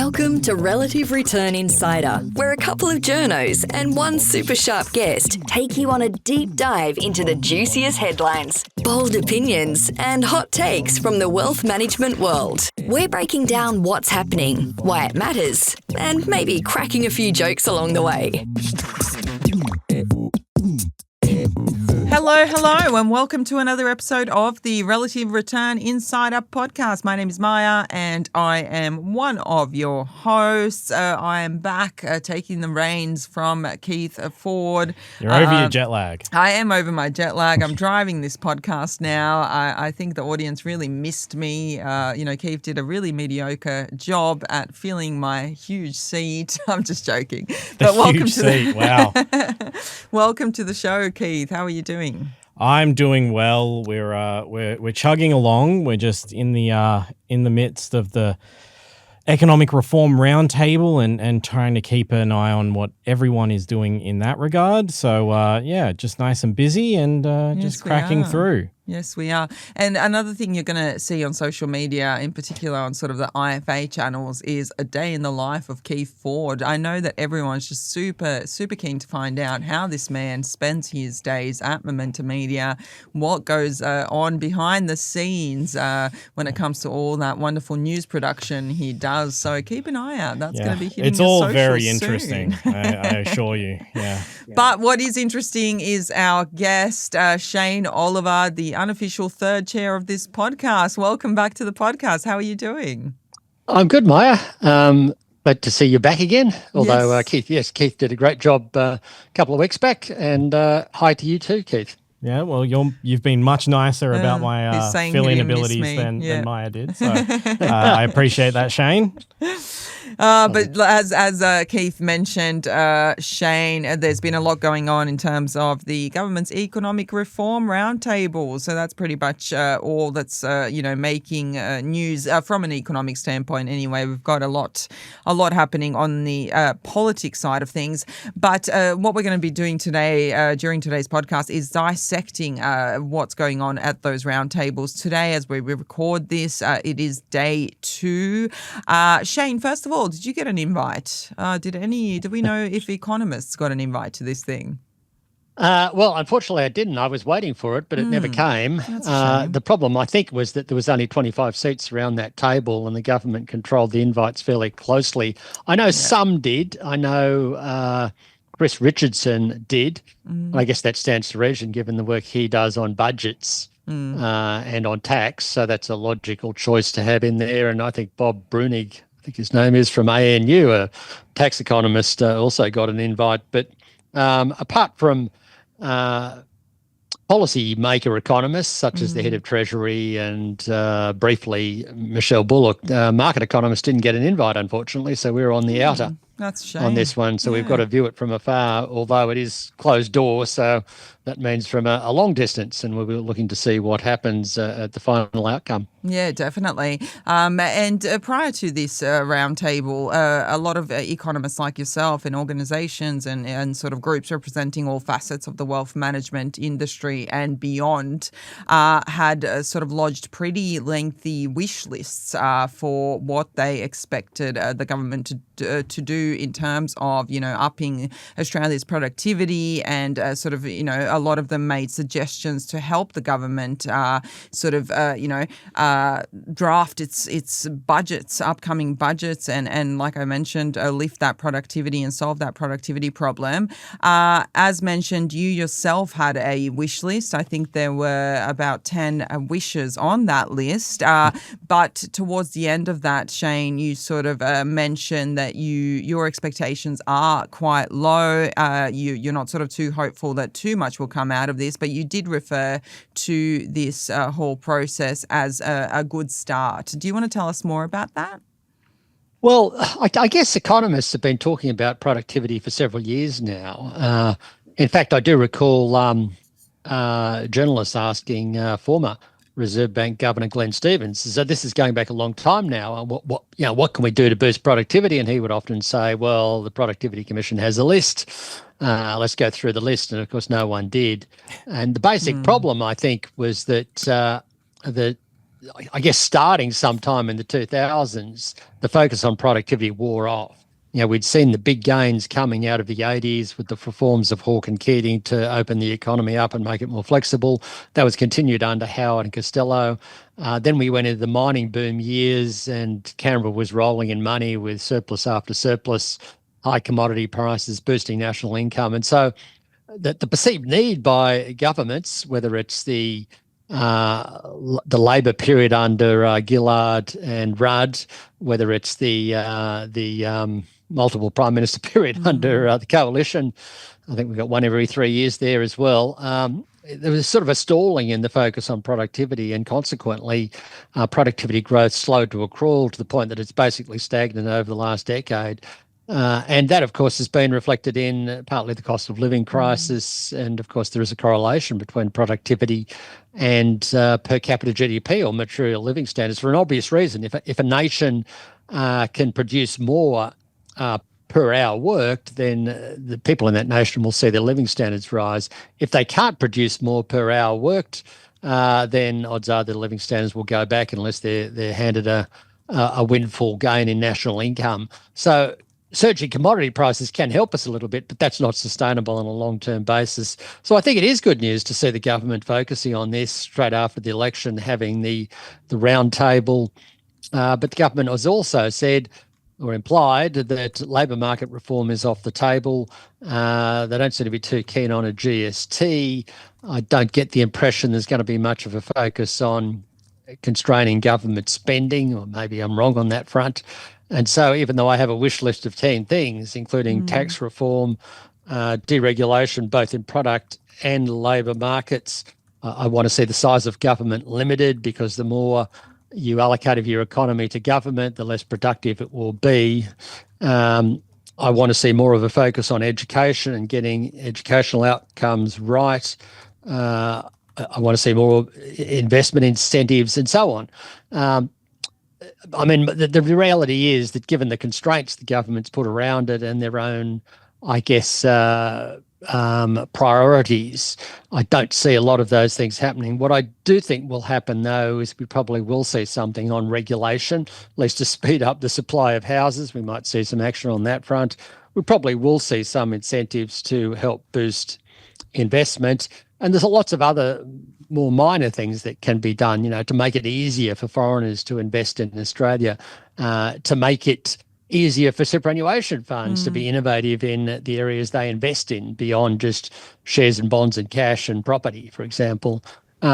Welcome to Relative Return Insider, where a couple of journos and one super sharp guest take you on a deep dive into the juiciest headlines, bold opinions, and hot takes from the wealth management world. We're breaking down what's happening, why it matters, and maybe cracking a few jokes along the way. Hello, and welcome to another episode of the Relative Return Insider podcast. My name is Maya, and I am one of your hosts. I am back taking the reins from Keith Ford. You're over your jet lag. I am over my jet lag. I'm driving this podcast now. I think the audience really missed me. Keith did a really mediocre job at filling my huge seat. I'm just joking. Welcome to wow. Welcome to the show, Keith. How are you doing? I'm doing well. We're chugging along. We're just in the midst of the economic reform roundtable and trying to keep an eye on what everyone is doing in that regard. So just nice and busy and just cracking through. Yes, we are. And another thing you're going to see on social media, in particular on sort of the IFA channels, is a day in the life of Keith Ford. I know that everyone's just super, super keen to find out how this man spends his days at Momentum Media, what goes on behind the scenes when it comes to all that wonderful news production he does. So keep an eye out. That's going to be hitting It's all your very socials interesting, soon. I assure you. Yeah. But what is interesting is our guest, Shane Oliver, the unofficial third chair of this podcast. Welcome back to the podcast. How are you doing? I'm good, Maya. Glad to see you back again. Although, Yes. Keith did a great job a couple of weeks back. And hi to you too, Keith. Yeah, well, you've been much nicer about my fill-in abilities than Maya did. So I appreciate that, Shane. But as Keith mentioned, Shane, there's been a lot going on in terms of the government's economic reform roundtable. So that's pretty much all that's making news from an economic standpoint. Anyway, we've got a lot happening on the politics side of things. But what we're going to be doing today during today's podcast is dissecting what's going on at those roundtables today. As we record this, it is day 2. Shane, first of all, did you get an invite? Did we know if economists got an invite to this thing? Well, unfortunately, I didn't. I was waiting for it, but it never came. The problem, I think, was that there was only 25 seats around that table and the government controlled the invites fairly closely. I know some did. I know Chris Richardson did. I guess that stands to reason given the work he does on budgets and on tax. So that's a logical choice to have in there. And I think Bob Brunig, I think his name is, from ANU, a tax economist, also got an invite. But apart from policy maker economists, such as the head of Treasury and briefly Michelle Bullock, market economists didn't get an invite, unfortunately. So we're on the outer. That's a shame. On this one. So we've got to view it from afar, although it is closed door. So that means from a long distance, and we'll be looking to see what happens at the final outcome. Yeah, definitely. And prior to this roundtable, a lot of economists like yourself and organisations and sort of groups representing all facets of the wealth management industry and beyond had sort of lodged pretty lengthy wish lists for what they expected the government to do in terms of, upping Australia's productivity and a lot of them made suggestions to help the government draft its budgets, upcoming budgets, and like I mentioned, lift that productivity and solve that productivity problem. As mentioned, you yourself had a wish list. I think there were about 10 wishes on that list. But towards the end of that, Shane, you sort of mentioned that your expectations are quite low. You're not sort of too hopeful that too much will come out of this, but you did refer to this whole process as a good start. Do you want to tell us more about that? Well, I guess economists have been talking about productivity for several years now. In fact, I do recall journalists asking former Reserve Bank Governor Glenn Stevens, so this is going back a long time now, what can we do to boost productivity? And he would often say, well, the Productivity Commission has a list. Let's go through the list. And of course, no one did. And the basic problem, I think, was that I guess starting sometime in the 2000s, the focus on productivity wore off. We'd seen the big gains coming out of the 80s with the reforms of Hawke and Keating to open the economy up and make it more flexible. That was continued under Howard and Costello. Then we went into the mining boom years, and Canberra was rolling in money with surplus after surplus, high commodity prices boosting national income. And so the perceived need by governments, whether it's the Labor period under Gillard and Rudd, whether it's the multiple prime minister period under the coalition, I think we've got one every 3 years there as well. There was sort of a stalling in the focus on productivity, and consequently, productivity growth slowed to a crawl to the point that it's basically stagnant over the last decade. And that, of course, has been reflected in partly the cost of living crisis. And, of course, there is a correlation between productivity and per capita GDP, or material living standards, for an obvious reason. If a nation can produce more per hour worked, then the people in that nation will see their living standards rise. If they can't produce more per hour worked, then odds are their living standards will go back unless they're handed a windfall gain in national income. So surging commodity prices can help us a little bit, but that's not sustainable on a long-term basis. So I think it is good news to see the government focusing on this straight after the election, having the roundtable. But the government has also said or implied that labour market reform is off the table. They don't seem to be too keen on a GST. I don't get the impression there's going to be much of a focus on constraining government spending, or maybe I'm wrong on that front. And so even though I have a wish list of 10 things, including tax reform, deregulation, both in product and labour markets, I want to see the size of government limited, because the more you allocate of your economy to government, the less productive it will be. I want to see more of a focus on education and getting educational outcomes right. I want to see more investment incentives and so on. I mean, the reality is that given the constraints the government's put around it and their own, I guess, priorities, I don't see a lot of those things happening. What I do think will happen, though, is we probably will see something on regulation, at least to speed up the supply of houses. We might see some action on that front. We probably will see some incentives to help boost investment. And there's lots of other more minor things that can be done, to make it easier for foreigners to invest in Australia, to make it easier for superannuation funds to be innovative in the areas they invest in beyond just shares and bonds and cash and property, for example.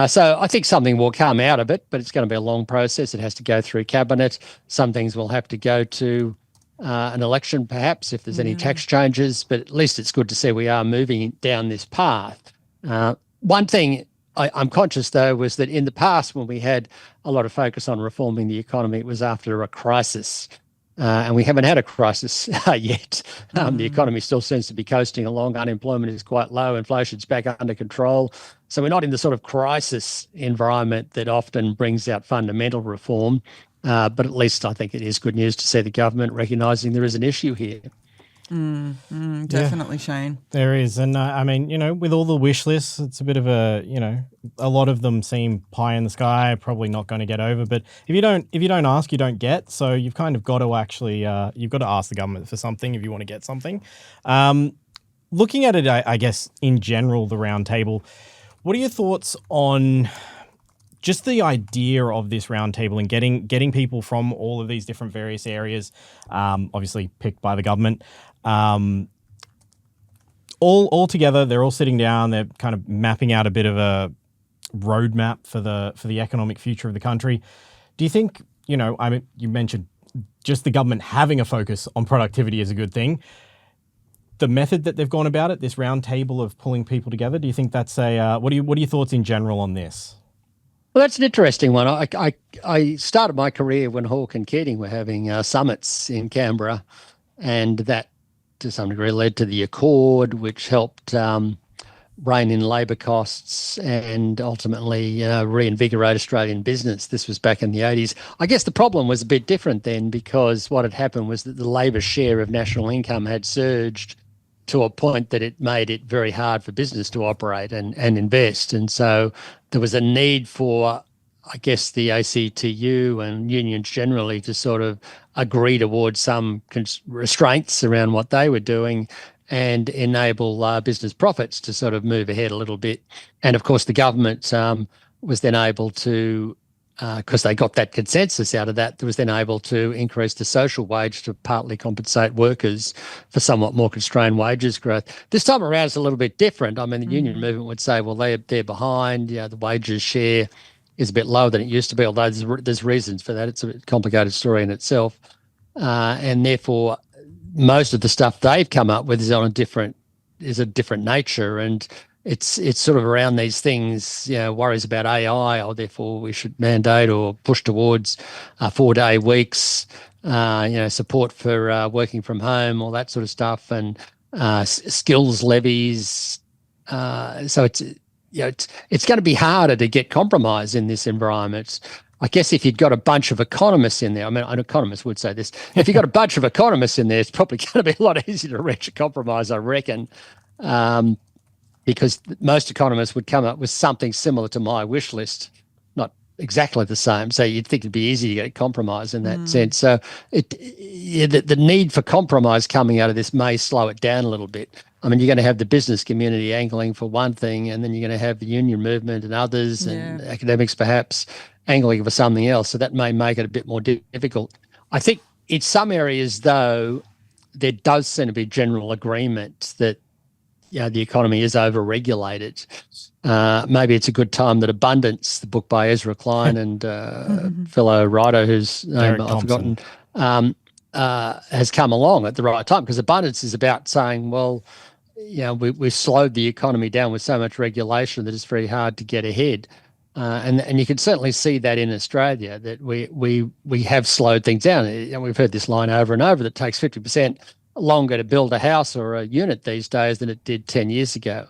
So I think something will come out of it, but it's going to be a long process. It has to go through cabinet. Some things will have to go to an election, perhaps, if there's any tax changes, but at least it's good to see we are moving down this path. One thing I'm conscious, though, was that in the past, when we had a lot of focus on reforming the economy, it was after a crisis. And we haven't had a crisis yet. The economy still seems to be coasting along. Unemployment is quite low. Inflation's back under control. So we're not in the sort of crisis environment that often brings out fundamental reform. But at least I think it is good news to see the government recognising there is an issue here. Definitely, Shane. There is. And I mean, with all the wish lists, it's a bit of a, a lot of them seem pie in the sky, probably not going to get over. But if you don't ask, you don't get. So you've kind of got to actually, you've got to ask the government for something if you want to get something. Looking at it, I guess, in general, the roundtable, what are your thoughts on just the idea of this roundtable and getting people from all of these different various areas, obviously picked by the government, all together? They're all sitting down. They're kind of mapping out a bit of a roadmap for the economic future of the country. Do you think, I mean, you mentioned just the government having a focus on productivity is a good thing. The method that they've gone about it, this roundtable of pulling people together, do you think that's what are your thoughts in general on this? Well, that's an interesting one. I started my career when Hawke and Keating were having summits in Canberra, and that to some degree led to the Accord, which helped rein in labour costs and ultimately reinvigorate Australian business. This was back in the 80s. I guess the problem was a bit different then, because what had happened was that the labour share of national income had surged to a point that it made it very hard for business to operate and invest. And so there was a need for I guess, the ACTU and unions generally to sort of agree towards some restraints around what they were doing and enable business profits to sort of move ahead a little bit. And of course, the government was then able to, because they got that consensus out of that, was then able to increase the social wage to partly compensate workers for somewhat more constrained wages growth. This time around, it's a little bit different. I mean, the union movement would say, well, they're behind. The wages share is a bit lower than it used to be, although there's reasons for that. It's a complicated story in itself. And therefore, most of the stuff they've come up with is a different nature. And it's sort of around these things, worries about AI, or therefore we should mandate or push towards 4-day weeks, support for working from home, all that sort of stuff, and skills levies. So it's going to be harder to get compromise in this environment. I guess if you'd got a bunch of economists in there, I mean, an economist would say this, if you've got a bunch of economists in there, it's probably going to be a lot easier to reach a compromise, I reckon, because most economists would come up with something similar to my wish list, not exactly the same. So you'd think it'd be easy to get a compromise in that sense. So the need for compromise coming out of this may slow it down a little bit. I mean, you're going to have the business community angling for one thing, and then you're going to have the union movement and others and academics perhaps angling for something else. So that may make it a bit more difficult. I think in some areas, though, there does seem to be general agreement that the economy is over-regulated. Maybe it's a good time that Abundance, the book by Ezra Klein and fellow writer whose name I've forgotten, has come along at the right time, because Abundance is about saying, well, we've slowed the economy down with so much regulation that it's very hard to get ahead. And you can certainly see that in Australia, that we have slowed things down. And we've heard this line over and over, that it takes 50% longer to build a house or a unit these days than it did 10 years ago.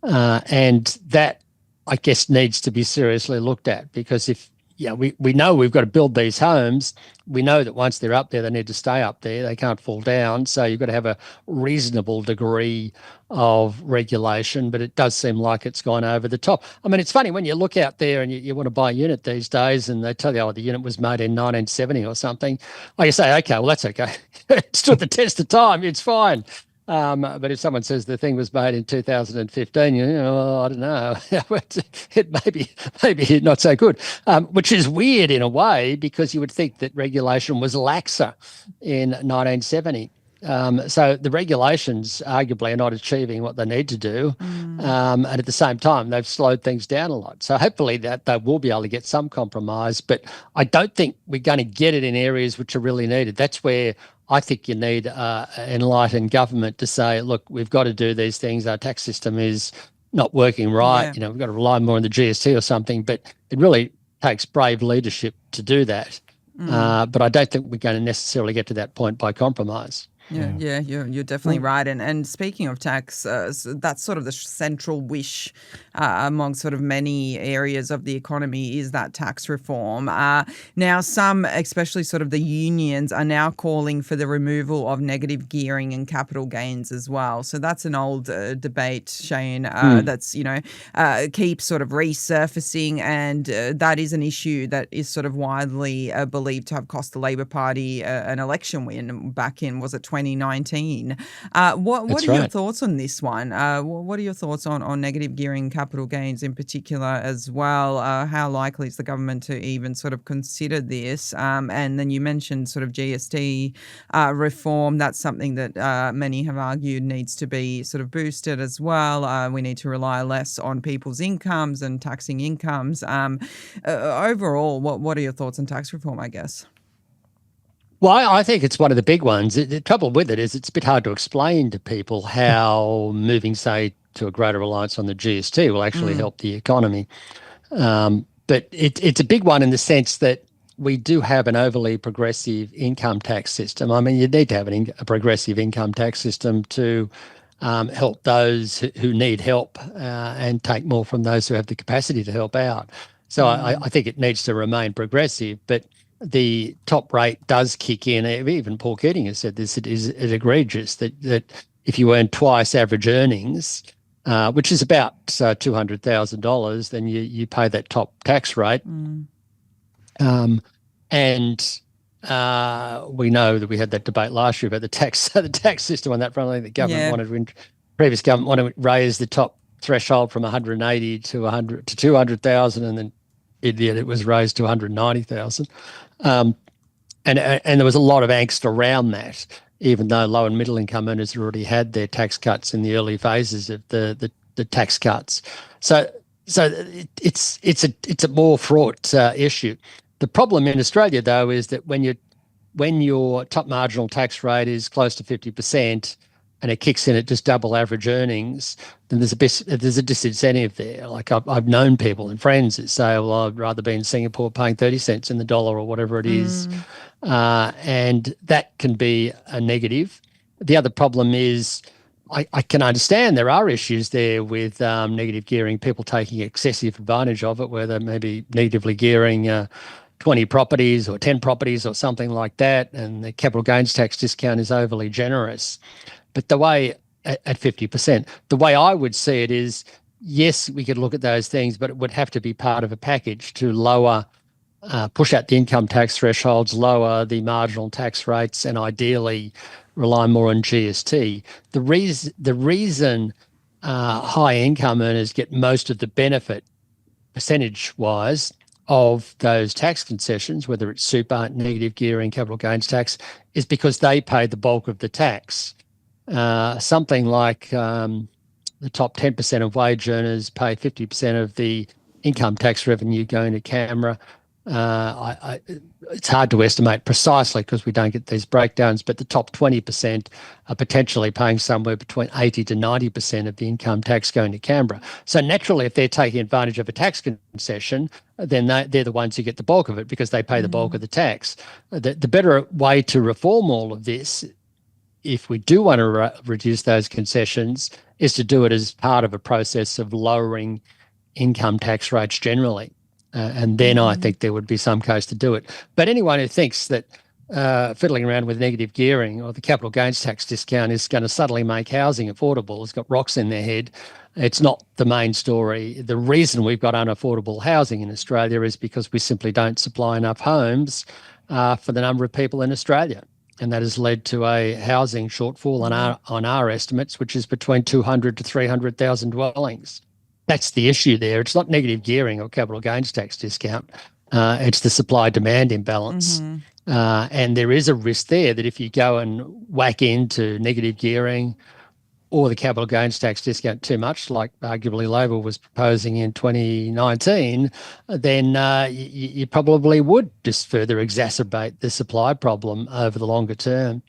And that, I guess, needs to be seriously looked at, because if we know we've got to build these homes. We know that once they're up there, they need to stay up there. They can't fall down. So you've got to have a reasonable degree of regulation, but it does seem like it's gone over the top. I mean, it's funny when you look out there and you want to buy a unit these days and they tell you, the unit was made in 1970 or something. Well, you say, okay, well, that's okay. It stood the test of time. It's fine. But if someone says the thing was made in 2015, I don't know, it may be not so good, which is weird in a way, because you would think that regulation was laxer in 1970. So the regulations arguably are not achieving what they need to do. And at the same time, they've slowed things down a lot. So hopefully that they will be able to get some compromise, but I don't think we're going to get it in areas which are really needed. That's where I think you need enlightened government to say, look, we've got to do these things. Our tax system is not working right. We've got to rely more on the GST or something, but it really takes brave leadership to do that. But I don't think we're going to necessarily get to that point by compromise. Yeah, you're definitely right. And speaking of tax, that's sort of the central wish among sort of many areas of the economy, is that tax reform. Now, some, especially sort of the unions, are now calling for the removal of negative gearing and capital gains as well. So that's an old debate, Shane, that's, keeps sort of resurfacing, and that is an issue that is sort of widely believed to have cost the Labor Party an election win back in, was it 2019? What are your thoughts on this one? What are your thoughts on negative gearing, capital gains in particular as well? How likely is the government to even sort of consider this? And then you mentioned sort of GST reform. That's something that many have argued needs to be sort of boosted as well. We need to rely less on people's incomes and taxing incomes. Overall, what are your thoughts on tax reform, I guess? Well, I think it's one of the big ones. The trouble with it is it's a bit hard to explain to people how moving, say, to a greater reliance on the GST will actually help the economy. But it's a big one in the sense that we do have an overly progressive income tax system. I mean, you need to have a progressive income tax system to help those who need help and take more from those who have the capacity to help out. So I think it needs to remain progressive, but the top rate does kick in. Even Paul Keating has said this, it is egregious that if you earn twice average earnings, which is about $200,000, then you pay that top tax rate. And we know that we had that debate last year about the tax system on that front. I think the government previous government wanted to raise the top threshold from 180 to 200,000, and then it was raised to 190,000. And there was a lot of angst around that, even though low and middle income earners already had their tax cuts in the early phases of the tax cuts. So it's a more fraught issue. The problem in Australia, though, is that when your top marginal tax rate is close to 50% and it kicks in at just double average earnings, then there's a disincentive there. Like I've known people and friends that say, well, I'd rather be in Singapore paying 30 cents in the dollar or whatever it is. And that can be a negative. The other problem is I can understand there are issues there with negative gearing, people taking excessive advantage of it, where they may be negatively gearing 20 properties or 10 properties or something like that, and the capital gains tax discount is overly generous. But the way at 50%, the way I would see it is, yes, we could look at those things, but it would have to be part of a package to lower, push out the income tax thresholds, lower the marginal tax rates, and ideally rely more on GST. The reason high income earners get most of the benefit percentage-wise of those tax concessions, whether it's super, negative gearing, capital gains tax, is because they pay the bulk of the tax. Something like the top 10% of wage earners pay 50% of the income tax revenue going to Canberra. It's hard to estimate precisely because we don't get these breakdowns, but the top 20% are potentially paying somewhere between 80 to 90% of the income tax going to Canberra. So naturally, if they're taking advantage of a tax concession, then they're the ones who get the bulk of it because they pay the bulk of the tax. The better way to reform all of this, if we do want to reduce those concessions, is to do it as part of a process of lowering income tax rates generally. And then I think there would be some case to do it. But anyone who thinks that fiddling around with negative gearing or the capital gains tax discount is going to suddenly make housing affordable has got rocks in their head. It's not the main story. The reason we've got unaffordable housing in Australia is because we simply don't supply enough homes for the number of people in Australia. And that has led to a housing shortfall on our estimates, which is between 200 to 300,000 dwellings. That's the issue there. It's not negative gearing or capital gains tax discount. It's the supply-demand imbalance. And there is a risk there that if you go and whack into negative gearing or the capital gains tax discount too much, like arguably Labor was proposing in 2019, then you probably would just further exacerbate the supply problem over the longer term.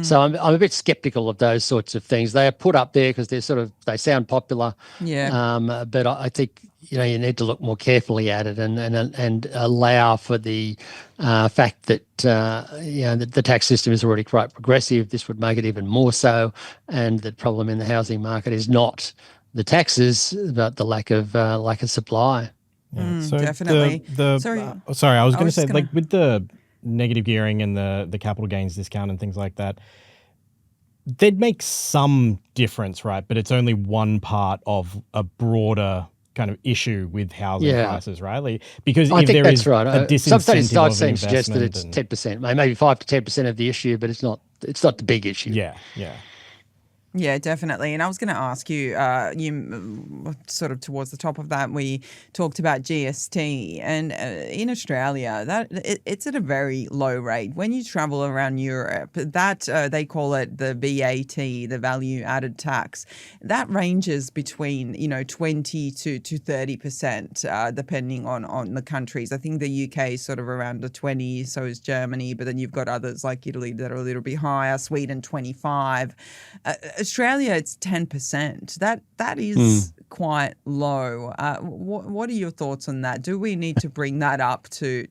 So I'm a bit skeptical of those sorts of things. They are put up there because they sound popular. Yeah. But I think you need to look more carefully at it and allow for the fact that the tax system is already quite progressive. This would make it even more so, and the problem in the housing market is not the taxes, but the lack of supply. Yeah. So definitely. Sorry, I was going to say, like with the negative gearing and the capital gains discount and things like that, they'd make some difference, right? But it's only one part of a broader kind of issue with housing prices, right? Like, because I if think there that's is right. a disincentive Some studies of seem to suggest that it's 10%, maybe 5 to 10% of the issue, but it's not the big issue. Yeah, definitely. And I was going to ask you, sort of towards the top of that, we talked about GST, and in Australia, it's at a very low rate. When you travel around Europe, that they call it the VAT, the value added tax. That ranges between 20 to 30%, depending on the countries. I think the UK is sort of around the 20, so is Germany, but then you've got others like Italy that are a little bit higher, Sweden 25. Australia, it's 10%. That is quite low. What are your thoughts on that? Do we need to bring that up to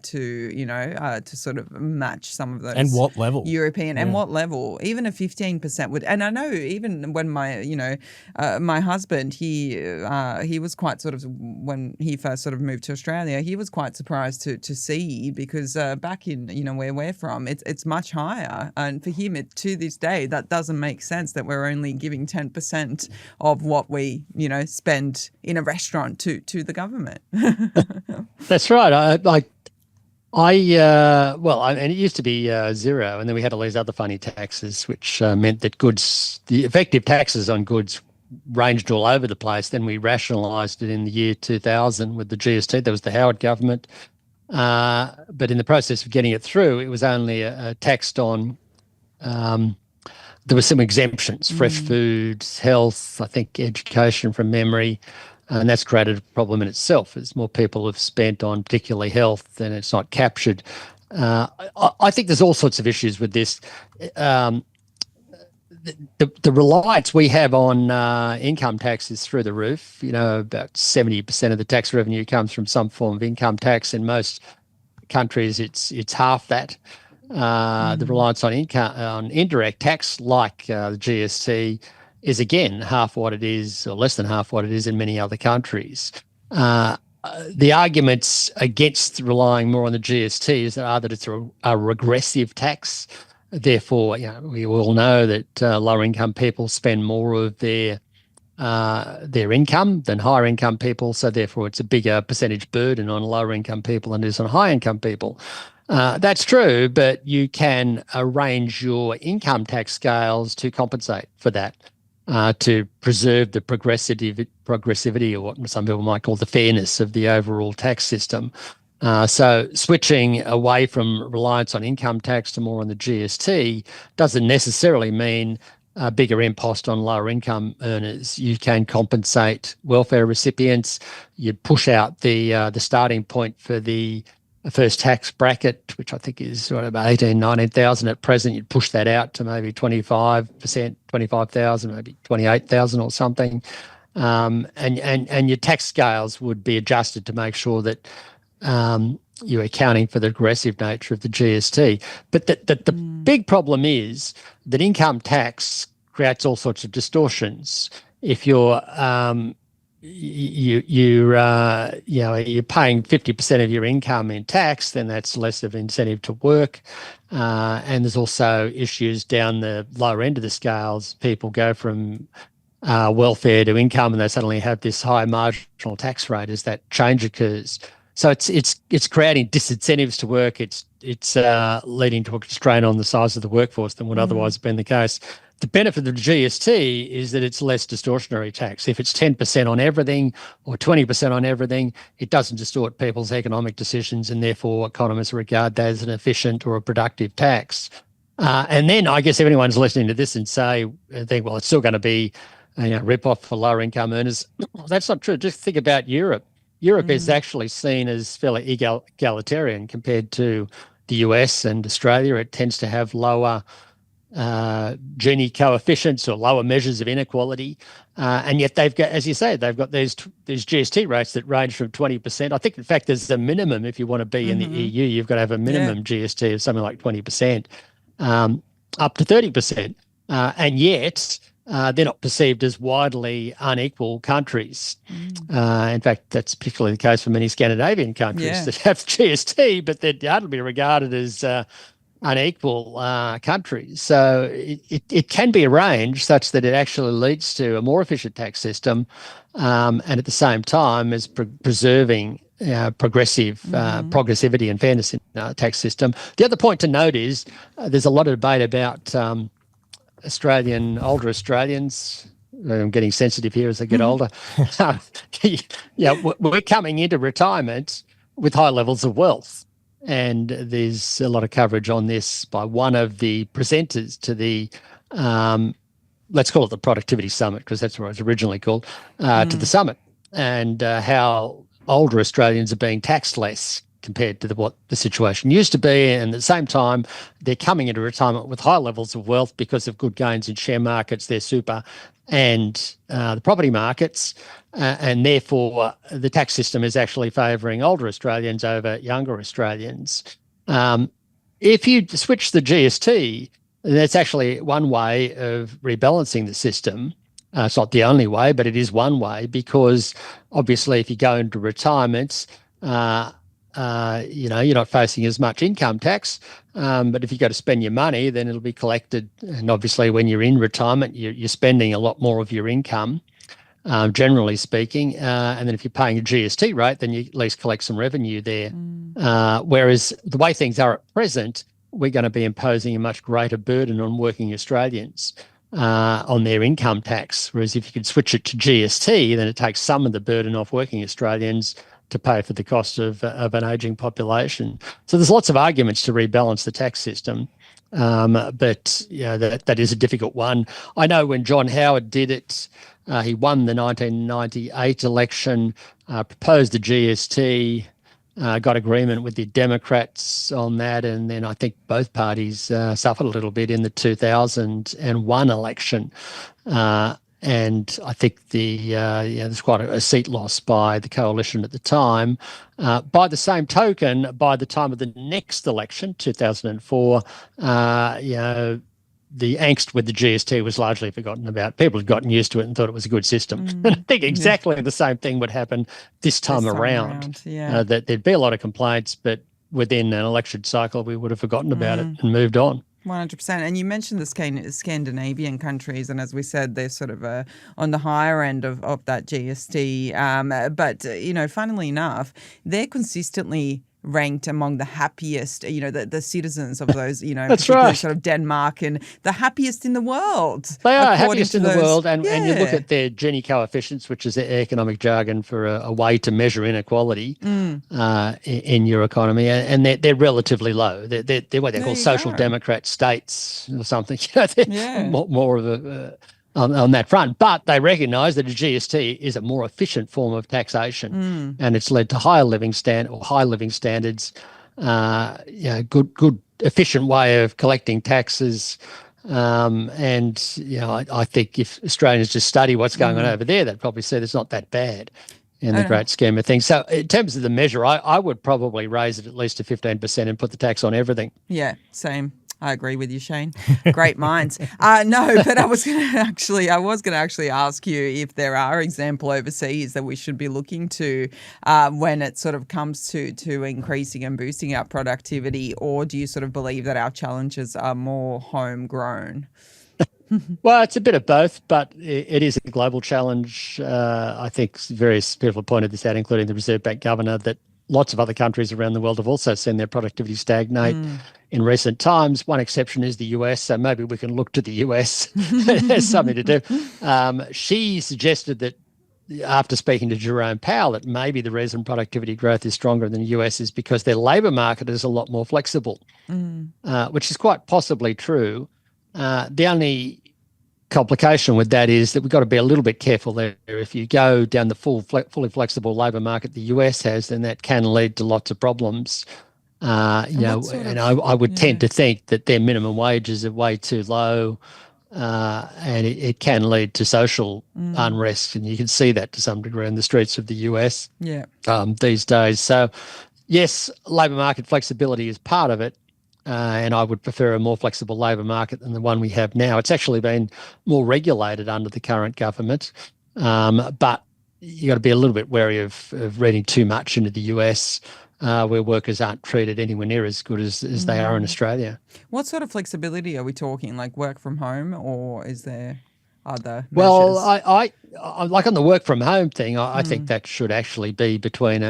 sort of match some of those? And what level? European and what level? Even a 15% would. And I know even when my husband, he was quite sort of, when he first sort of moved to Australia, he was quite surprised to see, because back in where we're from, it's much higher, and for him to this day that doesn't make sense that we're only giving 10% of what we spend in a restaurant to the government. That's right. And it used to be zero, and then we had all these other funny taxes, which meant that the effective taxes on goods ranged all over the place. Then we rationalised it in the year 2000 with the GST. There was the Howard government, but in the process of getting it through, it was only taxed on. There were some exemptions: fresh foods, health, I think, education from memory. And that's created a problem in itself, as more people have spent on particularly health and it's not captured. I think there's all sorts of issues with this. The reliance we have on income tax is through the roof. About 70% of the tax revenue comes from some form of income tax. In most countries, it's half that. The reliance on indirect tax, like the GST, is again half what it is, or less than half what it is in many other countries. The arguments against relying more on the GST are that it's a regressive tax. Therefore, we all know that lower income people spend more of their income than higher income people. So therefore, it's a bigger percentage burden on lower income people than it is on high income people. That's true, but you can arrange your income tax scales to compensate for that. To preserve the progressivity, or what some people might call the fairness of the overall tax system. So switching away from reliance on income tax to more on the GST doesn't necessarily mean a bigger impost on lower income earners. You can compensate welfare recipients. You push out the starting point for the first tax bracket, which I think is about 18,000, 19,000 at present. You'd push that out to maybe 25%, 25,000, maybe 28,000 or something. And your tax scales would be adjusted to make sure that you're accounting for the aggressive nature of the GST. But the big problem is that income tax creates all sorts of distortions. If you're you're paying 50% of your income in tax, then that's less of an incentive to work. And there's also issues down the lower end of the scales. People go from welfare to income, and they suddenly have this high marginal tax rate as that change occurs. So it's creating disincentives to work. It's leading to a constraint on the size of the workforce than would otherwise have been the case. The benefit of the GST is that it's less distortionary tax. If it's 10% on everything or 20% on everything, it doesn't distort people's economic decisions, and therefore economists regard that as an efficient or a productive tax. And then I guess everyone's listening to this and think, well, it's still going to be a rip-off for lower income earners. That's not true. Just think about Europe. Europe is actually seen as fairly egalitarian compared to the US and Australia. It tends to have lower Gini coefficients or lower measures of inequality, and yet they've got, as you say, they've got these GST rates that range from 20%. I think, in fact, there's a minimum. If you want to be in the EU, you've got to have a minimum GST of something like 20%, up to 30%, and yet they're not perceived as widely unequal countries. In fact, that's particularly the case for many Scandinavian countries that have GST, but they're hardly regarded as unequal countries. So it can be arranged such that it actually leads to a more efficient tax system, and at the same time is preserving progressivity and fairness in the tax system. The other point to note is there's a lot of debate about older Australians. I'm getting sensitive here as I get older. We're coming into retirement with high levels of wealth. And there's a lot of coverage on this by one of the presenters to the, let's call it the Productivity Summit, because that's what it was originally called, to the summit, and how older Australians are being taxed less compared to what the situation used to be. And at the same time, they're coming into retirement with high levels of wealth because of good gains in share markets, their super, and the property markets. And therefore, the tax system is actually favouring older Australians over younger Australians. If you switch the GST, that's actually one way of rebalancing the system. It's not the only way, but it is one way, because obviously if you go into retirement, you're not facing as much income tax. But if you go to spend your money, then it'll be collected. And obviously when you're in retirement, you're spending a lot more of your income. generally speaking. And then if you're paying a GST rate, then you at least collect some revenue there. Whereas the way things are at present, we're going to be imposing a much greater burden on working Australians on their income tax. Whereas if you could switch it to GST, then it takes some of the burden off working Australians to pay for the cost of an ageing population. So there's lots of arguments to rebalance the tax system. But that is a difficult one. I know when John Howard did it, he won the 1998 election, proposed the GST, got agreement with the Democrats on that, and then I think both parties suffered a little bit in the 2001 election. And I think there's quite a seat loss by the coalition at the time. By the same token, by the time of the next election, 2004, the angst with the GST was largely forgotten about. People had gotten used to it and thought it was a good system. And I think exactly the same thing would happen this time around. That there'd be a lot of complaints, but within an election cycle, we would have forgotten about it and moved on. 100%. And you mentioned the Scandinavian countries, and as we said, they're sort of on the higher end of that GST. But, funnily enough, they're consistently ranked among the happiest, the citizens of those, that's right. Sort of Denmark, and the happiest in the world. They are happiest in the world. And you look at their Gini coefficients, which is the economic jargon for a way to measure inequality in your economy, and they're relatively low. They're what they call social democrat states or something. More of a on that front, but they recognise that a GST is a more efficient form of taxation, and it's led to high living standards. Good efficient way of collecting taxes, I think if Australians just study what's going on over there, they'd probably see it's not that bad in the great scheme of things. So in terms of the measure, I would probably raise it at least to 15% and put the tax on everything. Yeah, same. I agree with you, Shane. Great minds. No, but I was going to actually ask you if there are examples overseas that we should be looking to when it sort of comes to increasing and boosting our productivity, or do you sort of believe that our challenges are more homegrown? Well, it's a bit of both, but it is a global challenge. I think various people have pointed this out, including the Reserve Bank governor, that lots of other countries around the world have also seen their productivity stagnate in recent times. One exception is the US, so maybe we can look to the US as something to do. She suggested that after speaking to Jerome Powell, that maybe the reason productivity growth is stronger than the US is because their labour market is a lot more flexible, which is quite possibly true. The only complication with that is that we've got to be a little bit careful there. If you go down the fully flexible labour market the US has, then that can lead to lots of problems. I would tend to think that their minimum wages are way too low, and it can lead to social unrest, and you can see that to some degree in the streets of the US these days. So, yes, labour market flexibility is part of it. And I would prefer a more flexible labour market than the one we have now. It's actually been more regulated under the current government, but you got to be a little bit wary of reading too much into the US, where workers aren't treated anywhere near as good as they are in Australia. What sort of flexibility are we talking? Like work from home, or is there other measures? Well, I like on the work from home thing, I think that should actually be between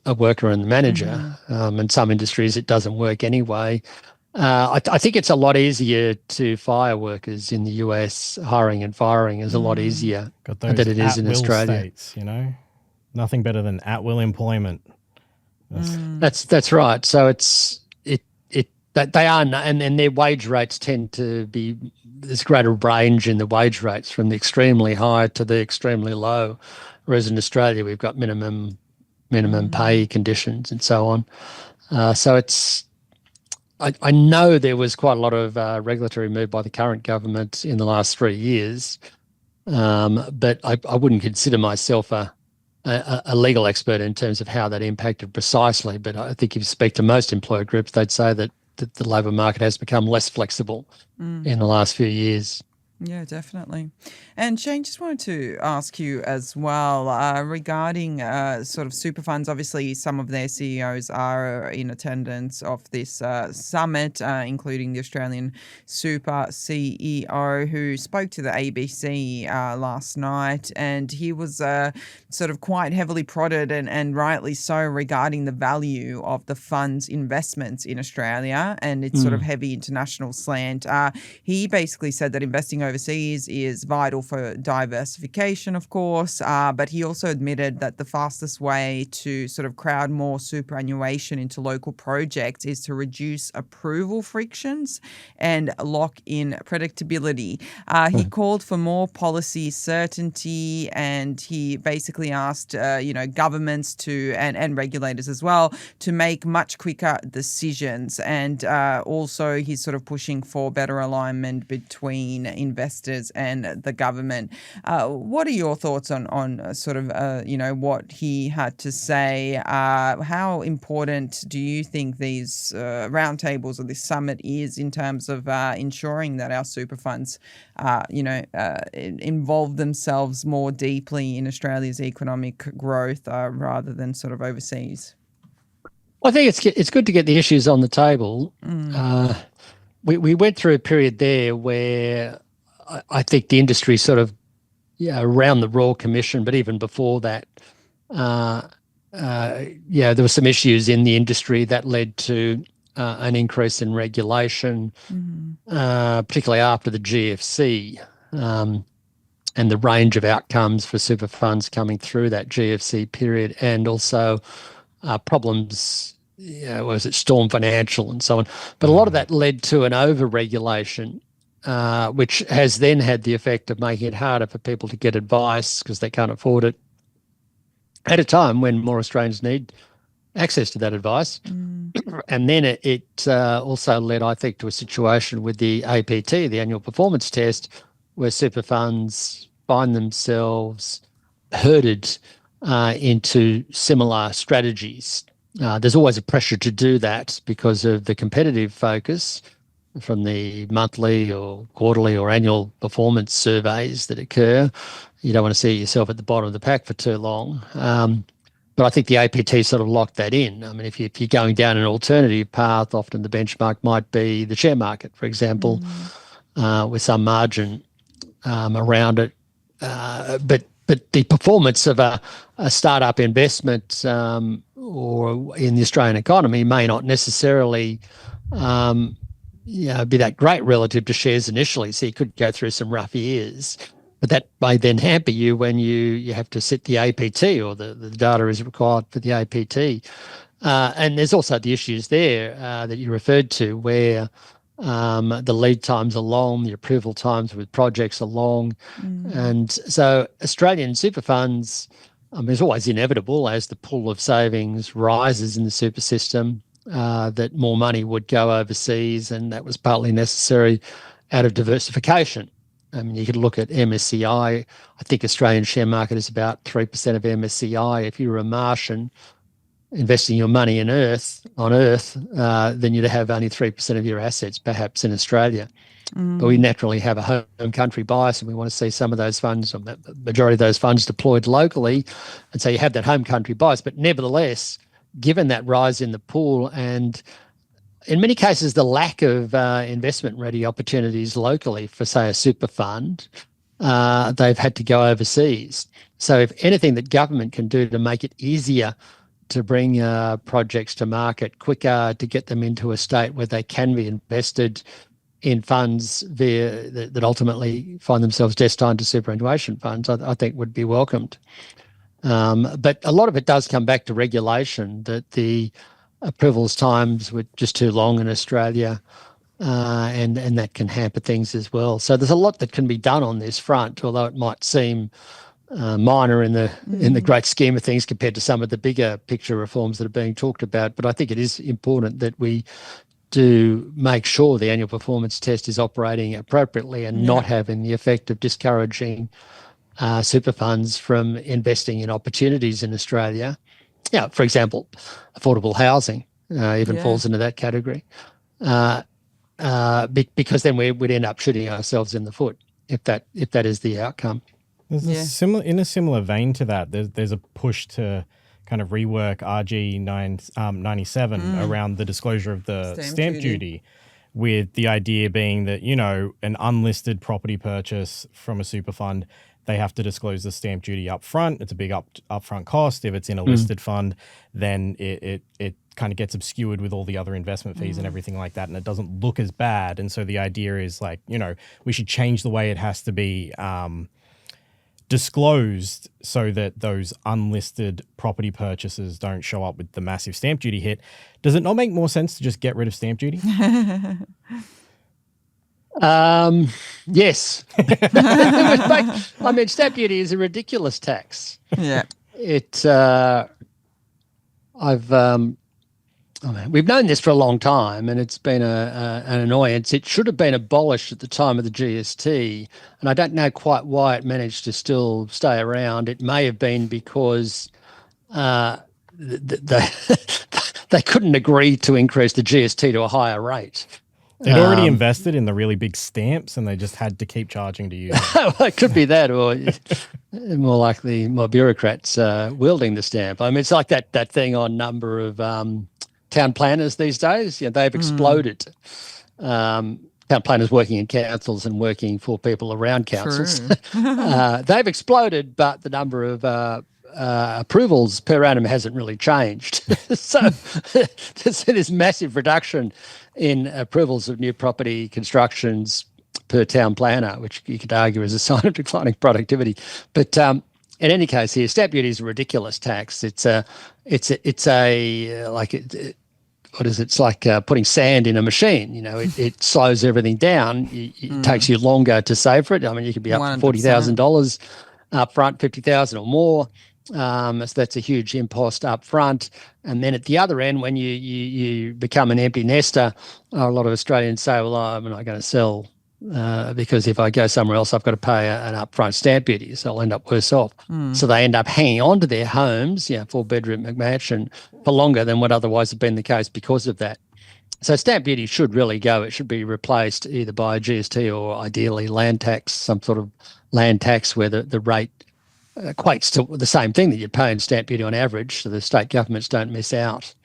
a worker and the manager. In some industries, it doesn't work anyway. I think it's a lot easier to fire workers in the US. Hiring and firing is a lot easier than it is in Australia. States, nothing better than at-will employment. That's right. So they are, and their wage rates tend to be, there's greater range in the wage rates from the extremely high to the extremely low. Whereas in Australia, we've got minimum pay conditions and so on. So I know there was quite a lot of regulatory move by the current government in the last 3 years, but I wouldn't consider myself a legal expert in terms of how that impacted precisely. But I think if you speak to most employer groups, they'd say that the labour market has become less flexible in the last few years. Yeah, definitely. And Shane, just wanted to ask you as well regarding sort of super funds. Obviously, some of their CEOs are in attendance of this summit, including the Australian Super CEO who spoke to the ABC last night. And he was sort of quite heavily prodded and rightly so regarding the value of the fund's investments in Australia and its sort of heavy international slant. He basically said that investing overseas is vital for diversification, of course, but he also admitted that the fastest way to sort of crowd more superannuation into local projects is to reduce approval frictions and lock in predictability. He called for more policy certainty, and he basically asked, governments to and regulators as well to make much quicker decisions. And also, he's sort of pushing for better alignment between investors and the government. What are your thoughts on sort of, what he had to say? How important do you think these roundtables or this summit is in terms of ensuring that our super funds, involve themselves more deeply in Australia's economic growth rather than sort of overseas? I think it's good to get the issues on the table. We went through a period there where I think the industry sort of, around the Royal Commission, but even before that, there were some issues in the industry that led to an increase in regulation, particularly after the GFC, and the range of outcomes for super funds coming through that GFC period, and also problems, was it Storm Financial and so on. But a lot of that led to an over-regulation, which has then had the effect of making it harder for people to get advice because they can't afford it at a time when more Australians need access to that advice. And then it also led, I think, to a situation with the APT, the annual performance test, where super funds find themselves herded into similar strategies. There's always a pressure to do that because of the competitive focus from the monthly or quarterly or annual performance surveys that occur. You don't want to see yourself at the bottom of the pack for too long. But I think the APT sort of locked that in. I mean, if you're going down an alternative path, often the benchmark might be the share market, for example, with some margin around it. But the performance of a startup investment or in the Australian economy may not necessarily be that great relative to shares initially. So you could go through some rough years. But that may then hamper you when you have to set the APT or the data is required for the APT. And there's also the issues there that you referred to where the lead times are long, the approval times with projects are long. And so Australian super funds, it's always inevitable as the pool of savings rises in the super system that more money would go overseas, and that was partly necessary out of diversification. I mean, you could look at MSCI. I think Australian share market is about 3% of MSCI. If you were a Martian investing your money on Earth, then you'd have only 3% of your assets, perhaps in Australia. But we naturally have a home country bias, and we want to see some of those funds, or the majority of those funds, deployed locally. And so you have that home country bias. But nevertheless, given that rise in the pool and in many cases the lack of investment-ready opportunities locally for, say, a super fund, they've had to go overseas. So if anything that government can do to make it easier to bring projects to market quicker, to get them into a state where they can be invested in funds that ultimately find themselves destined to superannuation funds, I think would be welcomed. But a lot of it does come back to regulation, that the approvals times were just too long in Australia, and that can hamper things as well. So there's a lot that can be done on this front, although it might seem minor in the great scheme of things compared to some of the bigger picture reforms that are being talked about. But I think it is important that we do make sure the annual performance test is operating appropriately and not having the effect of discouraging super funds from investing in opportunities in Australia. Yeah, for example, affordable housing falls into that category, because then we'd end up shooting ourselves in the foot if that is the outcome. There's in a similar vein to that. There's a push to kind of rework RG 97 around the disclosure of the stamp duty, with the idea being that, you know, an unlisted property purchase from a super fund, they have to disclose the stamp duty up front. It's a big upfront cost. If it's in a listed fund, then it kind of gets obscured with all the other investment fees and everything like that, and it doesn't look as bad. And so the idea is, like, you know, we should change the way it has to be disclosed so that those unlisted property purchases don't show up with the massive stamp duty hit. Does it not make more sense to just get rid of stamp duty? Yes. I mean, stamp duty is a ridiculous tax. Yeah. We've known this for a long time, and it's been an annoyance. It should have been abolished at the time of the GST, and I don't know quite why it managed to still stay around. It may have been because they couldn't agree to increase the GST to a higher rate. They'd already invested in the really big stamps, and they just had to keep charging to use it. Well, it could be that, or more likely more bureaucrats wielding the stamp. I mean, it's like that thing on number of town planners these days. You know, they've exploded. Town planners working in councils and working for people around councils. They've exploded, but the number of approvals per annum hasn't really changed. So there's this massive reduction in approvals of new property constructions per town planner, which you could argue is a sign of declining productivity. But in any case, here, stamp duty is a ridiculous tax. It's like putting sand in a machine. You know, it slows everything down. It takes you longer to save for it. I mean, you could be up to $40,000 up front, 50,000 or more. So that's a huge impost up front. And then at the other end, when you become an empty nester, a lot of Australians say, well, I'm not going to sell because if I go somewhere else, I've got to pay an upfront stamp duty, so I'll end up worse off. So they end up hanging on to their homes, 4-bedroom McMansion, for longer than would otherwise have been the case because of that. So stamp duty should really go. It should be replaced either by a GST or ideally land tax, some sort of land tax where the rate equates to the same thing that you pay in stamp duty on average, so the state governments don't miss out.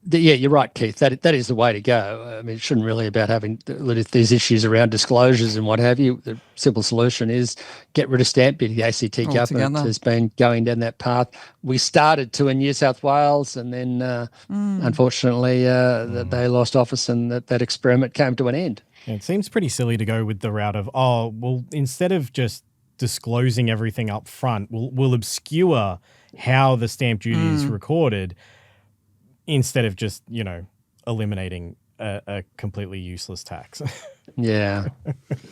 You're right, Keith. That is the way to go. I mean, it shouldn't really about having these issues around disclosures and what have you. The simple solution is get rid of stamp duty. The ACT government has been going down that path. We started to in New South Wales, and then unfortunately they lost office, and that experiment came to an end. It seems pretty silly to go with the route of, instead of just disclosing everything up front, we'll obscure how the stamp duty is recorded, instead of just, eliminating a completely useless tax. Yeah,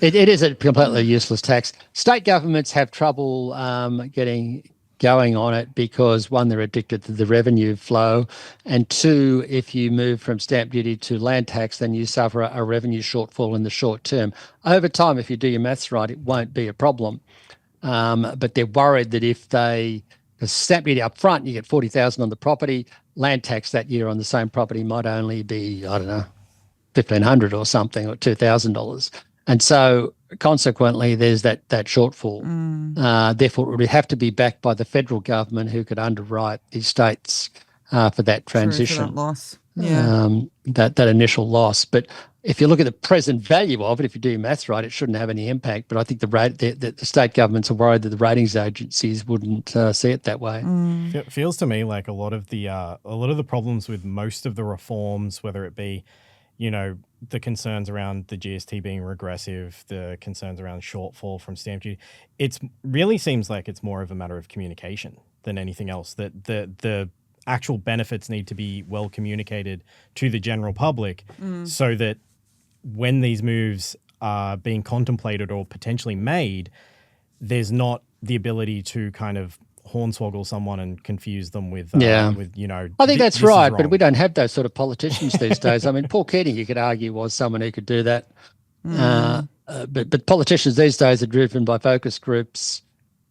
it is a completely useless tax. State governments have trouble getting going on it because, one, they're addicted to the revenue flow, and two, if you move from stamp duty to land tax, then you suffer a revenue shortfall in the short term. Over time, if you do your maths right, it won't be a problem. But they're worried that if they stamp duty up front, you get $40,000 on the property. Land tax that year on the same property might only be, I don't know, $1,500 or something, or $2,000. And so consequently, there's that shortfall. Therefore, it would have to be backed by the federal government, who could underwrite the states for that transition. For that loss. Yeah. That initial loss. But if you look at the present value of it, if you do your maths right, it shouldn't have any impact. But I think the state governments are worried that the ratings agencies wouldn't see it that way. It feels to me like a lot of the problems with most of the reforms, whether it be, the concerns around the GST being regressive, the concerns around shortfall from stamp duty, it really seems like it's more of a matter of communication than anything else. That the actual benefits need to be well communicated to the general public, so that when these moves are being contemplated or potentially made, there's not the ability to kind of hornswoggle someone and confuse them with I think that's right, but we don't have those sort of politicians these days. I mean, Paul Keating, you could argue, was someone who could do that. But politicians these days are driven by focus groups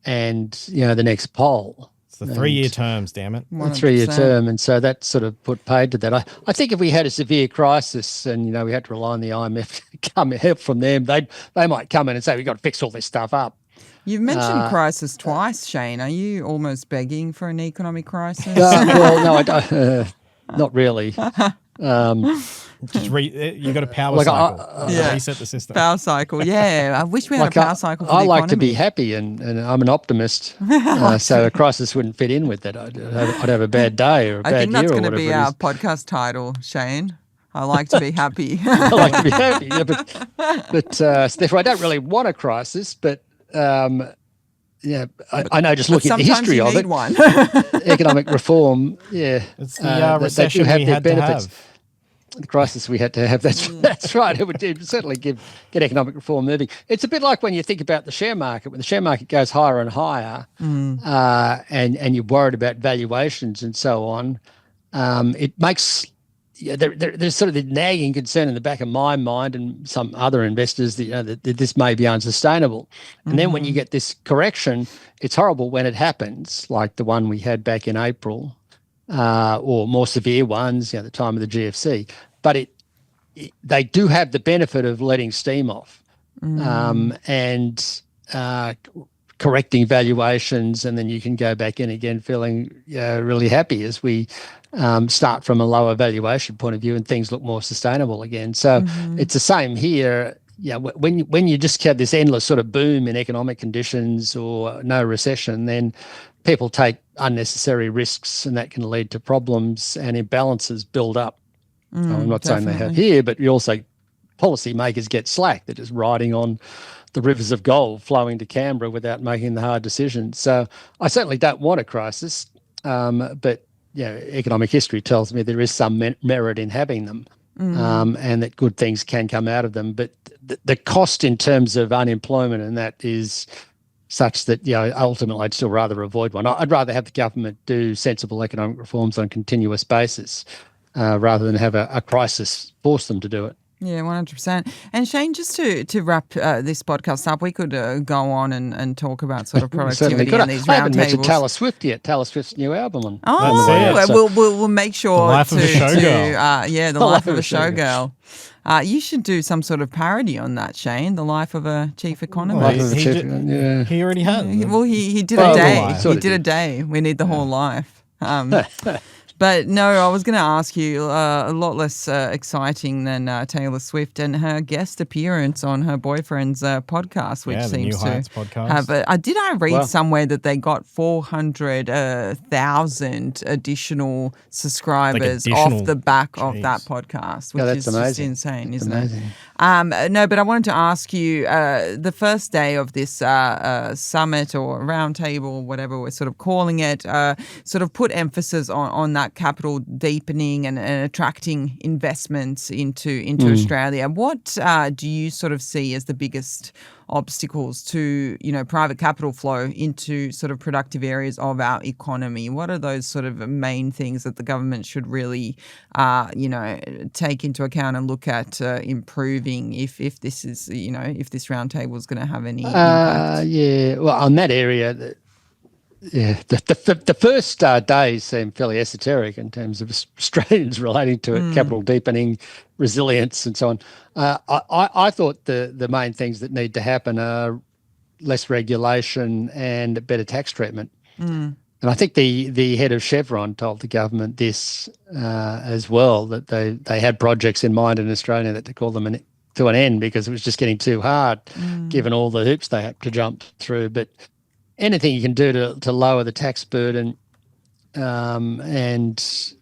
and, the next poll. It's the 3-year terms, damn it. 3-year term, and so that sort of put paid to that. I think if we had a severe crisis and we had to rely on the IMF to come help from them, they might come in and say we've got to fix all this stuff up. You've mentioned crisis twice, Shane. Are you almost begging for an economic crisis? Well, no, I don't. Not really. Just you got a power cycle. Reset the system. Power cycle, yeah. I wish we had a power cycle for the I like economy. to be happy, and I'm an optimist, so a crisis wouldn't fit in with that. I'd have a bad day or a bad year. I think that's going to be our podcast title, Shane. I like to be happy. I like to be happy, but therefore I don't really want a crisis, but I know just looking at the history of it, one. economic reform, it's the recession we had to have. The crisis we had to have. That's right. It would certainly get economic reform moving. It's a bit like when you think about the share market. When the share market goes higher and higher, and you're worried about valuations and so on, it makes there's sort of the nagging concern in the back of my mind and some other investors that this may be unsustainable. And then when you get this correction, it's horrible when it happens, like the one we had back in April. Or more severe ones, the time of the GFC. But they do have the benefit of letting steam off and correcting valuations, and then you can go back in again feeling really happy as we start from a lower valuation point of view and things look more sustainable again. So it's the same here. When you just have this endless sort of boom in economic conditions or no recession, then people take unnecessary risks, and that can lead to problems and imbalances build up. I'm not saying they have here, but you also policymakers get slack. They're just riding on the rivers of gold flowing to Canberra without making the hard decisions. So I certainly don't want a crisis, but economic history tells me there is some merit in having them, and that good things can come out of them. But the cost in terms of unemployment and that is such that ultimately I'd still rather avoid one. I'd rather have the government do sensible economic reforms on a continuous basis rather than have a crisis force them to do it. Yeah, 100%. And Shane, just to wrap this podcast up, we could go on and talk about sort of productivity and these roundtables. I haven't mentioned Taylor Swift yet. Taylor Swift's new album. We'll make sure the life of a showgirl. The life of a showgirl. You should do some sort of parody on that, Shane. The life of a chief economist. He already had. He did a day. He did a day. We need the whole life. But no, I was going to ask you a lot less exciting than Taylor Swift and her guest appearance on her boyfriend's podcast, which seems to have. Did I read somewhere that they got 400,000 additional subscribers off the back of that podcast, which is just insane, isn't it? No, but I wanted to ask you, the first day of this summit or roundtable, whatever we're sort of calling it, sort of put emphasis on that capital deepening and attracting investments into Australia. What do you sort of see as the biggest obstacles to private capital flow into sort of productive areas of our economy? What are those sort of main things that the government should really take into account and look at improving if this is if this roundtable is going to have any impact? Well, on that area. The first days seem fairly esoteric in terms of Australians relating to it, capital deepening, resilience, and so on. I thought the main things that need to happen are less regulation and better tax treatment. And I think the head of Chevron told the government this as well, that they had projects in mind in Australia that to call them to an end because it was just getting too hard, given all the hoops they had to jump through. But anything you can do to lower the tax burden and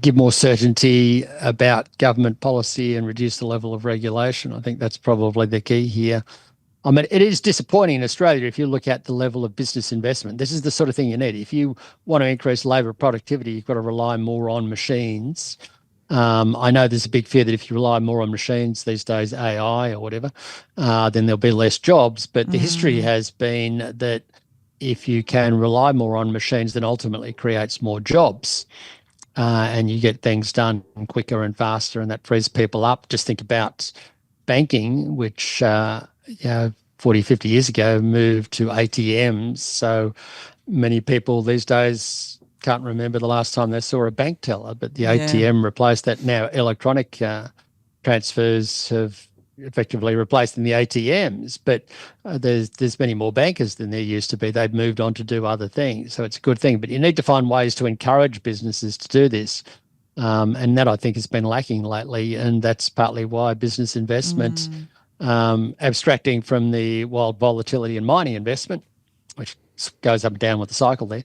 give more certainty about government policy and reduce the level of regulation, I think that's probably the key here. I mean, it is disappointing in Australia if you look at the level of business investment. This is the sort of thing you need. If you want to increase labour productivity, you've got to rely more on machines. I know there's a big fear that if you rely more on machines these days, AI or whatever, then there'll be less jobs. But the history has been that if you can rely more on machines, then ultimately it creates more jobs and you get things done quicker and faster, and that frees people up. Just think about banking, which 40, 50 years ago moved to ATMs. So many people these days can't remember the last time they saw a bank teller, but the ATM replaced that. Now electronic transfers have effectively replacing the ATMs, but there's many more bankers than there used to be. They've moved on to do other things, so it's a good thing. But you need to find ways to encourage businesses to do this, and that I think has been lacking lately, and that's partly why business investment, abstracting from the wild volatility in mining investment, which goes up and down with the cycle there,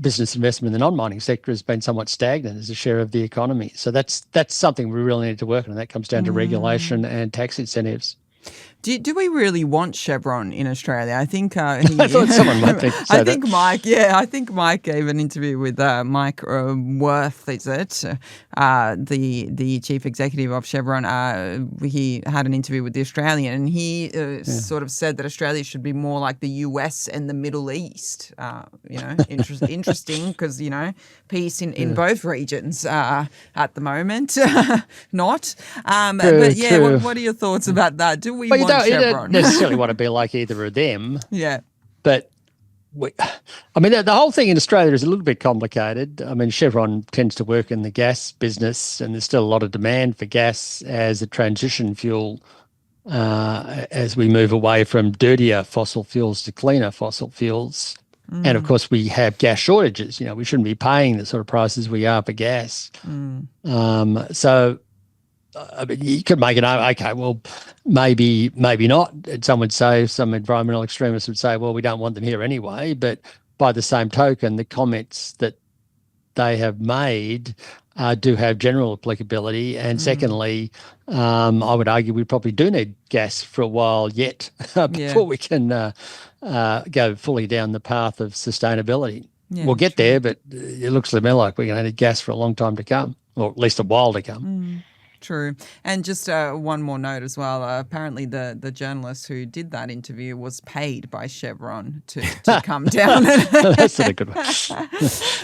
business investment in the non-mining sector has been somewhat stagnant as a share of the economy. So that's something we really need to work on, and that comes down to regulation and tax incentives. Do we really want Chevron in Australia? I think I thought someone might think so. I think Mike gave an interview with Mike Worth, is it? The chief executive of Chevron. He had an interview with The Australian, and he sort of said that Australia should be more like the US and the Middle East. Interesting because, peace in both regions at the moment. Not. But yeah, true. What are your thoughts about that? Do we want you Chevron? don't necessarily want to be like either of them. Yeah. But the whole thing in Australia is a little bit complicated. I mean, Chevron tends to work in the gas business, and there's still a lot of demand for gas as a transition fuel as we move away from dirtier fossil fuels to cleaner fossil fuels. And of course, we have gas shortages. We shouldn't be paying the sort of prices we are for gas. So you could make it, okay, well, maybe not. And some environmental extremists would say, well, we don't want them here anyway. But by the same token, the comments that they have made do have general applicability. And secondly, I would argue we probably do need gas for a while yet before we can go fully down the path of sustainability. Yeah, we'll get there, but it looks to me like we're going to need gas for a long time to come, or at least a while to come. True. And just one more note as well. Apparently the journalist who did that interview was paid by Chevron to come down. That's not a good one.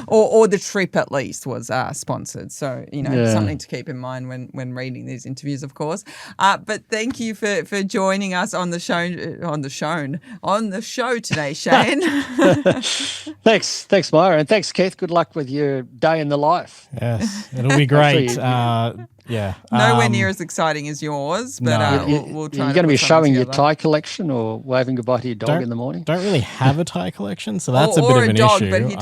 or the trip at least was sponsored. So, something to keep in mind when reading these interviews, of course. But thank you for joining us on the show today, Shane. Thanks, Myra. And thanks, Keith. Good luck with your day in the life. Yes, it'll be great. Yeah. Nowhere near as exciting as yours, but we'll try. You're going to be showing your tie collection or waving goodbye to your dog in the morning? Don't really have a tie collection, so that's a bit of an dog, issue. But he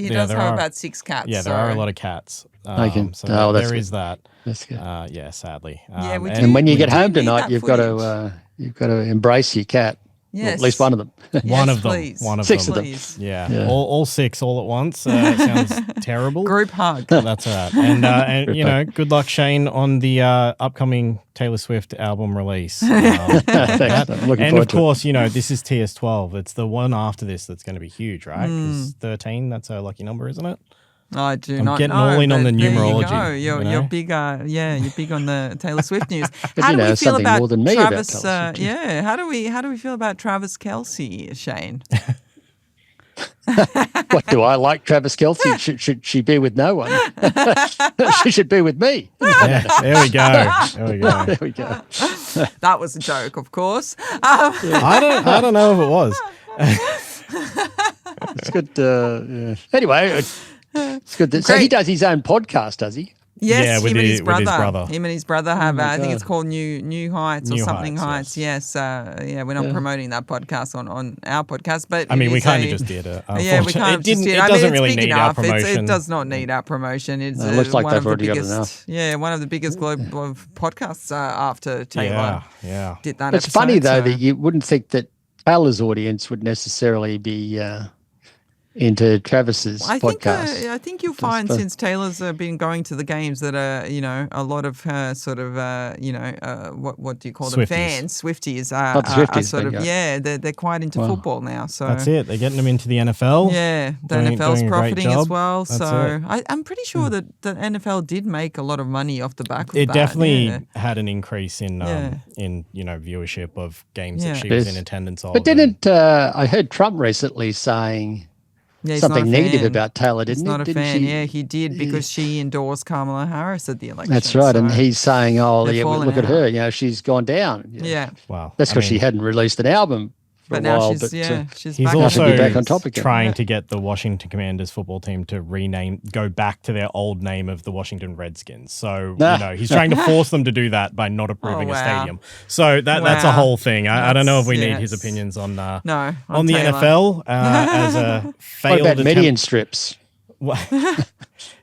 does have about 6 cats. Yeah, there are a lot of cats. So there is that. That's good. Yeah, sadly. And when you get home tonight, you've got to embrace your cat. Yes. Well, at least one of them. One of them. Please. One of 6 them. of them. Yeah. All 6 all at once. Sounds terrible. Group hug. That's all right. And good luck, Shane, on the upcoming Taylor Swift album release. Thanks. I'm looking forward of course, this is TS12. It's the one after this that's going to be huge, right? Because 13, that's a lucky number, isn't it? I do I'm not getting know. all in on the numerology. There you go. You're big. You're big on the Taylor Swift news. But how do we feel about more than me Travis? about Taylor Swift. How do we feel about Travis Kelce, Shane? What do I like, Travis Kelce? Should she be with no one? She should be with me. Yeah, there we go. There we go. That was a joke, of course. I don't know if it was. It's good. Anyway. It's good. So he does his own podcast, does he? Yes, with him and his brother. brother. Him and his brother have, I think it's called New Heights or something Heights. Yes. We're not promoting that podcast on our podcast, but I mean, we kind of just did it. We kind of just did. It doesn't really need our promotion. It does not need our promotion. It looks like they've already got enough. Yeah, one of the biggest global podcasts after Taylor did that. It's funny though that you wouldn't think that Taylor's audience would necessarily be into Travis's podcast. I think you'll find since Taylor's been going to the games that a lot of her sort of what do you call them, fans, Swifties are sort of they're quite into football now. So that's it. They're getting them into the NFL. Yeah, the NFL's profiting as well. So I'm pretty sure that the NFL did make a lot of money off the back of that. It definitely had an increase in viewership of games that she was in attendance of. But didn't I heard Trump recently saying he's something not a negative fan. about Taylor, didn't He's he? not a Didn't fan. she? Yeah, he did because she endorsed Kamala Harris at the election. That's right. so And he's saying, oh, they're yeah, well, falling look at out. her. You know, she's gone down. Yeah. Wow. That's because she hadn't released an album for But a now while. she's He's back also on back on top again. trying to get the Washington Commanders football team to go back to their old name of the Washington Redskins. So, he's trying to force them to do that by not approving a stadium. So that's a whole thing. I don't know if we need his opinions on the Taylor. NFL as a failed What about median attempt. strips? What?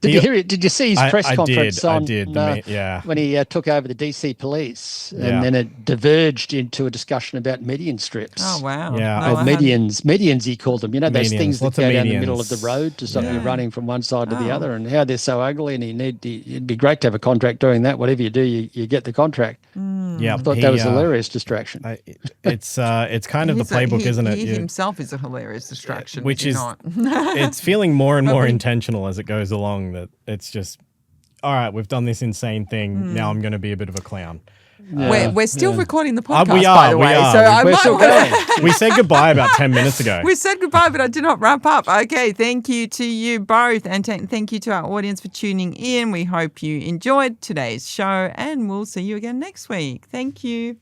Did you hear it? Did you see his press conference I did. When he took over the DC police, and Yeah. then it diverged into a discussion about median strips. Oh, wow. Yeah. Or medians, he called them. You know, those Medians, things that lots go of down the medians. middle of the road to stop you running from one side to the Oh. other, and how they're so ugly. And it'd be great to have a contract doing that. Whatever you do, you get the contract. Yeah, I thought that was a hilarious distraction. It's kind of the playbook, isn't it? He himself is a hilarious distraction. Which is not. it's feeling more and more intentional as it goes along. That it's just, all right, we've done this insane thing. Now I'm going to be a bit of a clown. We're still recording the podcast, we are, by the we way. are. So We're still going. We said goodbye about 10 minutes ago. We said goodbye, but I did not wrap up. Okay, thank you to you both, and thank you to our audience for tuning in. We hope you enjoyed today's show, and we'll see you again next week. Thank you.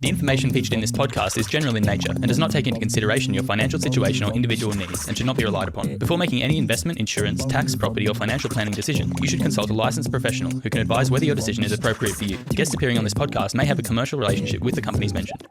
The information featured in this podcast is general in nature and does not take into consideration your financial situation or individual needs and should not be relied upon. Before making any investment, insurance, tax, property or financial planning decision, you should consult a licensed professional who can advise whether your decision is appropriate for you. Guests appearing on this podcast may have a commercial relationship with the companies mentioned.